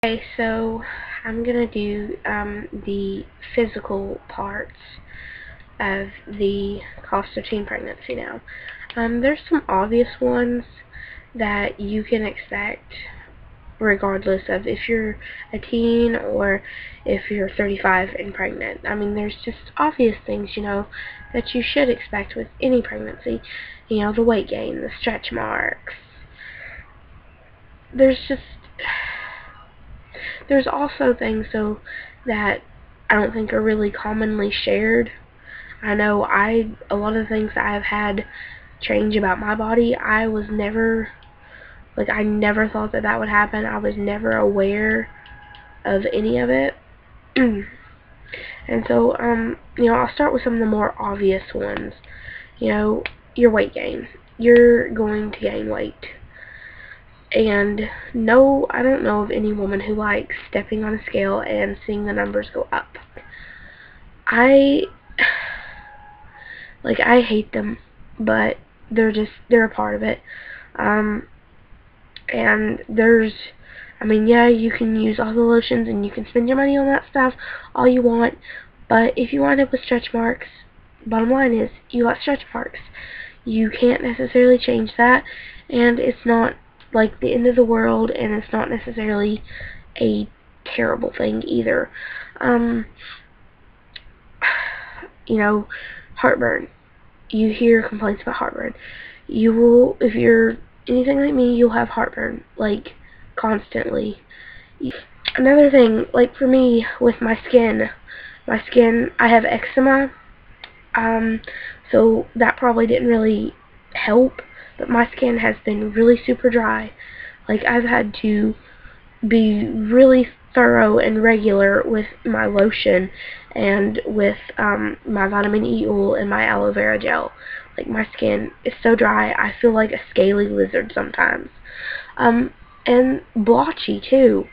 Okay, so I'm gonna do the physical parts of the cost of teen pregnancy now. There's some obvious ones that you can expect regardless of if you're a teen or if you're 35 and pregnant. I mean, there's just obvious things, that you should expect with any pregnancy. The weight gain, the stretch marks. There's also things, though, that I don't think are really commonly shared. I know a lot of the things that I've had change about my body, I never thought that would happen. I was never aware of any of it. And so, I'll start with some of the more obvious ones. Your weight gain. You're going to gain weight. And no, I don't know of any woman who likes stepping on a scale and seeing the numbers go up. I hate them, but they're a part of it. And yeah, you can use all the lotions and you can spend your money on that stuff all you want, but if you wind up with stretch marks, bottom line is, you got stretch marks. You can't necessarily change that, and it's not like the end of the world, and it's not necessarily a terrible thing either. Heartburn. You hear complaints about heartburn. You will, if you're anything like me, you'll have heartburn, constantly. Another thing, for me, with my skin, I have eczema, so that probably didn't really help, but my skin has been really super dry. I've had to be really thorough and regular with my lotion and with my vitamin E oil and my aloe vera gel. My skin is so dry, I feel like a scaly lizard sometimes. And blotchy too.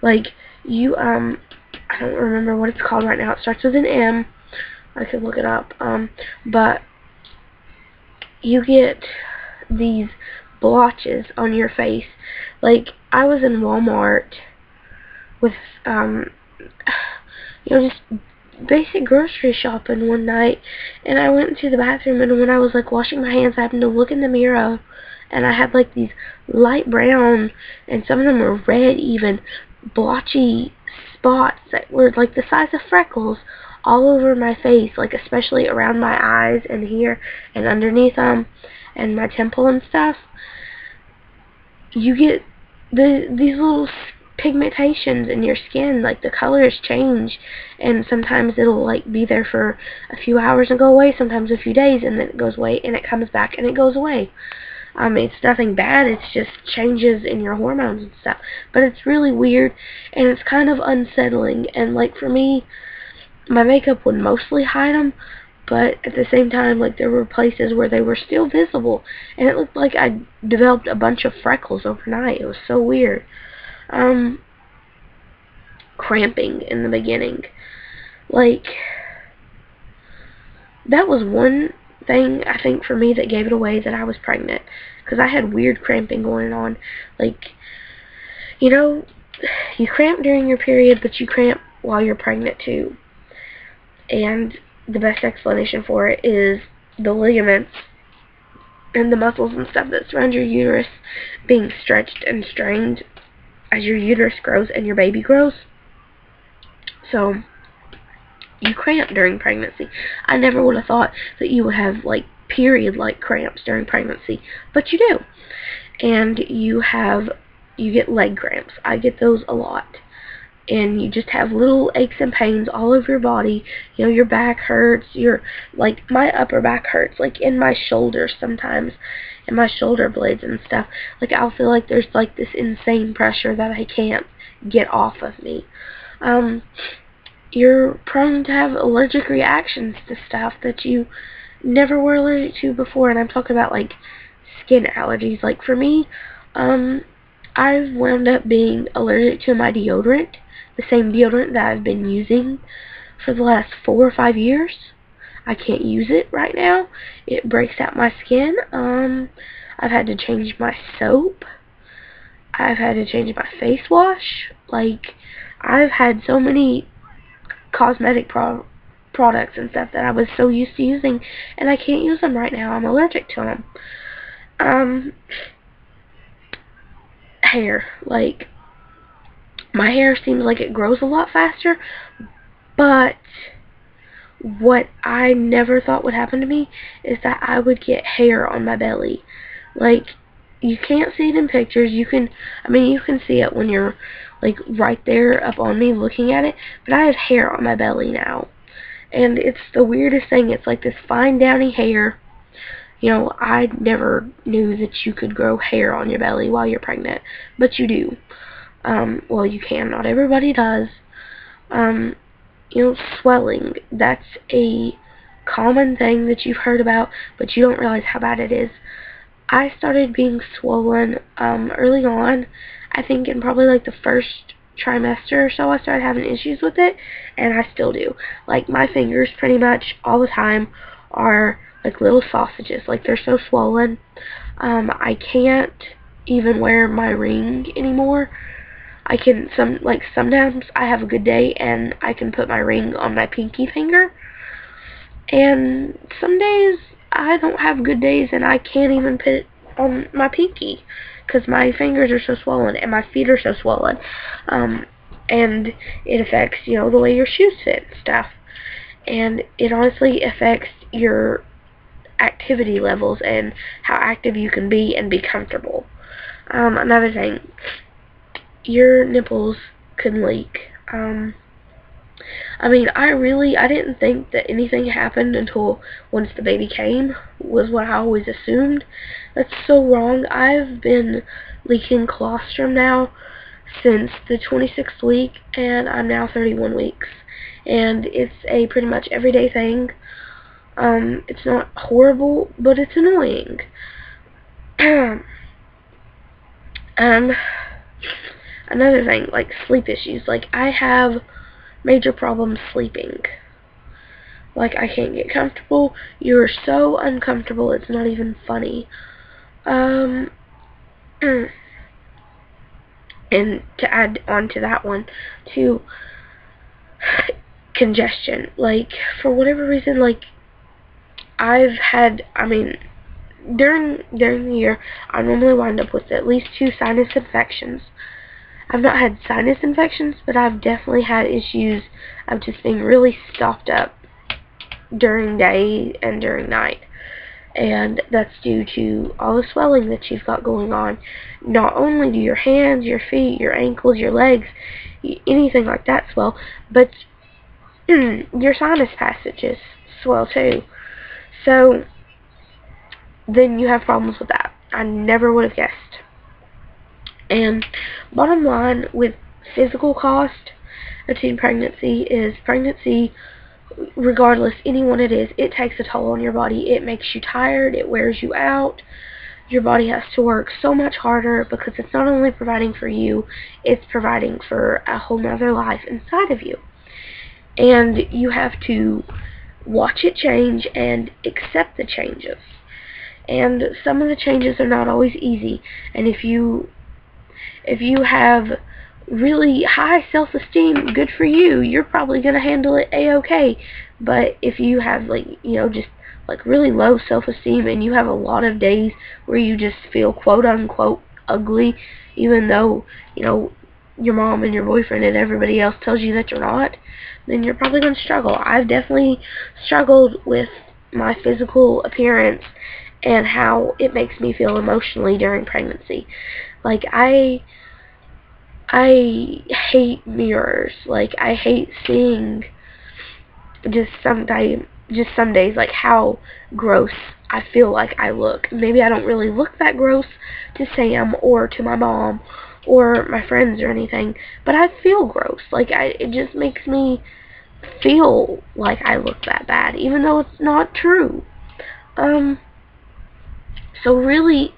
I don't remember what it's called right now. It starts with an M. I could look it up. But you get these blotches on your face. I was in Walmart with, just basic grocery shopping one night, and I went into the bathroom, and when I was, washing my hands, I happened to look in the mirror, and I had, these light brown, and some of them were red even, blotchy spots that were, the size of freckles all over my face, especially around my eyes and here and underneath them and my temple and stuff. You get these little pigmentations in your skin, the colors change, and sometimes it'll be there for a few hours and go away, sometimes a few days, and then it goes away, and it comes back and it goes away. It's nothing bad, it's just changes in your hormones and stuff, but it's really weird, and it's kind of unsettling, and for me, my makeup would mostly hide them, but at the same time, there were places where they were still visible, and it looked like I developed a bunch of freckles overnight. It was so weird. Cramping in the beginning. That was one thing, I think, for me that gave it away that I was pregnant, because I had weird cramping going on. You cramp during your period, but you cramp while you're pregnant, too. And the best explanation for it is the ligaments and the muscles and stuff that surround your uterus being stretched and strained as your uterus grows and your baby grows. So, you cramp during pregnancy. I never would have thought that you would have, period-like cramps during pregnancy, but you do. And you get leg cramps. I get those a lot. And you just have little aches and pains all over your body. Your back hurts, my upper back hurts, in my shoulders sometimes, in my shoulder blades and stuff. I'll feel like there's, this insane pressure that I can't get off of me. You're prone to have allergic reactions to stuff that you never were allergic to before, and I'm talking about, skin allergies. For me, I've wound up being allergic to my deodorant, the same deodorant that I've been using for the last 4 or 5 years. I can't use it right now. It breaks out my skin. I've had to change my soap. I've had to change my face wash. Like, I've had so many cosmetic products and stuff that I was so used to using, and I can't use them right now. I'm allergic to them. Hair. Like, my hair seems like it grows a lot faster, but what I never thought would happen to me is that I would get hair on my belly. Like, you can't see it in pictures. You can see it when you're, like, right there up on me looking at it, but I have hair on my belly now. And it's the weirdest thing. It's like this fine, downy hair. You know, I never knew that you could grow hair on your belly while you're pregnant, but you do. Well, you can. Not everybody does. You know, swelling. That's a common thing that you've heard about, but you don't realize how bad it is. I started being swollen early on. I think in probably like the first trimester or so I started having issues with it, and I still do. Like, my fingers pretty much all the time are like little sausages. Like, they're so swollen. I can't even wear my ring anymore. I can, sometimes I have a good day and I can put my ring on my pinky finger, and some days I don't have good days and I can't even put it on my pinky because my fingers are so swollen and my feet are so swollen. And it affects, you know, the way your shoes fit and stuff. And it honestly affects your activity levels and how active you can be and be comfortable. Another thing, your nipples can leak. I mean, I didn't think that anything happened until once the baby came, was what I always assumed. That's so wrong. I've been leaking colostrum now since the 26th week, and I'm now 31 weeks. And it's a pretty much everyday thing. It's not horrible, but it's annoying. Another thing, like sleep issues. Like, I have major problems sleeping. Like, I can't get comfortable. You're so uncomfortable, it's not even funny. And to add on to that one, too, congestion. Like, for whatever reason, like, I've had, during the year, I normally wind up with at least 2 sinus infections. I've not had sinus infections, but I've definitely had issues of just being really stopped up during day and during night. And that's due to all the swelling that you've got going on. Not only do your hands, your feet, your ankles, your legs, anything like that swell, but your sinus passages swell too. So then you have problems with that. I never would have guessed. And bottom line, with physical cost of teen pregnancy, is pregnancy, regardless, anyone it is, it takes a toll on your body. It makes you tired. It wears you out. Your body has to work so much harder because it's not only providing for you, it's providing for a whole nother life inside of you. And you have to watch it change and accept the changes. And some of the changes are not always easy. And if you have really high self-esteem, good for you. You're probably going to handle it a-okay. But if you have, just really low self-esteem and you have a lot of days where you just feel quote-unquote ugly, even though, your mom and your boyfriend and everybody else tells you that you're not, then you're probably going to struggle. I've definitely struggled with my physical appearance and how it makes me feel emotionally during pregnancy. Like, I hate mirrors. Like, I hate seeing some days, like, how gross I feel like I look. Maybe I don't really look that gross to Sam or to my mom or my friends or anything, but I feel gross. Like, it just makes me feel like I look that bad, even though it's not true. So really,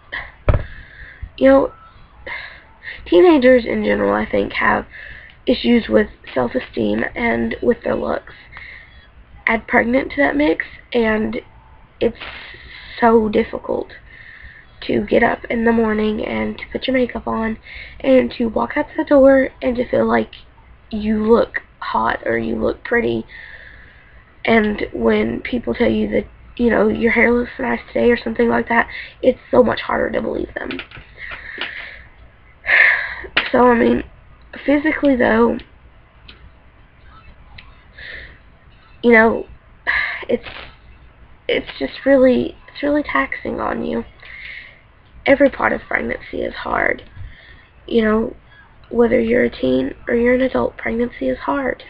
teenagers in general, I think, have issues with self-esteem and with their looks. Add pregnant to that mix, and it's so difficult. to get up in the morning and to put your makeup on and to walk out the door and to feel like you look hot or you look pretty. And when people tell you that, you know, your hair looks nice today or something like that, it's so much harder to believe them. So, I mean, physically though, you know, it's just really, it's really taxing on you. Every part of pregnancy is hard. You know, whether you're a teen or you're an adult, pregnancy is hard.